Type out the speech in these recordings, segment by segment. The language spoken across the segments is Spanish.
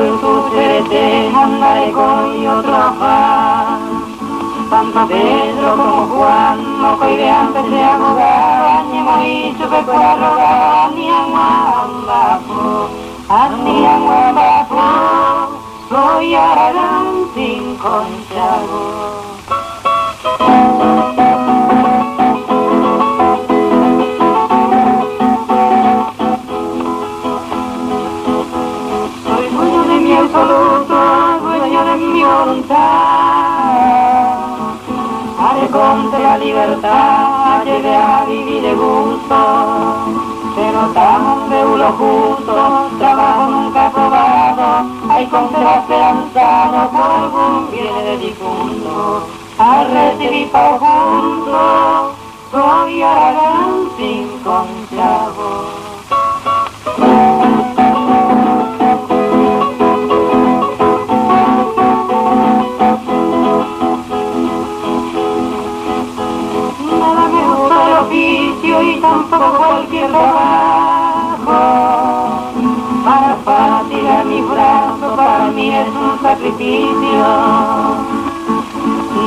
en su cherete andaré con otro afán. Tanto Pedro como Juan, moco y de antes se abogaban, ni hemos dicho que fuera rogar, ni a Guambapo, ni a Guambapo, soy Aragán sin conchavo. Soy dueño de mi absoluto, dueño de mi voluntad. Haré contra la libertad, llegué a vivir de gusto, pero tan de uno justo, trabajo nunca probado, hay con ser esperanzado por algún bien de difunto, al recibir por junto, soy Aragán sin conchavo. Y tampoco cualquier trabajo para fatigar mi brazo, para mí es un sacrificio.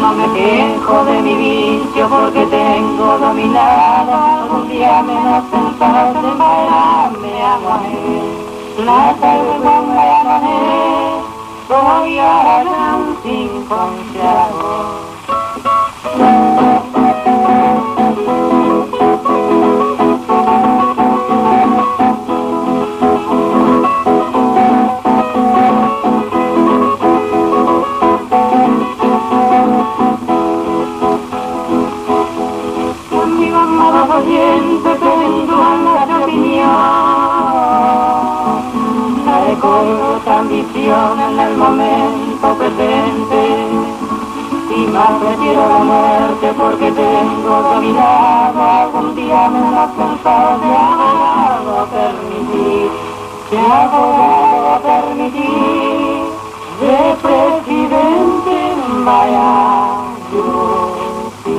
No me quejo de mi vicio porque tengo dominado algún día menos pensado en bailarme a mujer. La salud con la soy Aragán sin conchavo. Oyente tengo la opinión, haré con otra ambición en el momento presente, y más prefiero la muerte porque tengo dominado algún día me lo pensado de abogado permitir, de abogado permitir, de presidente vaya yo sí.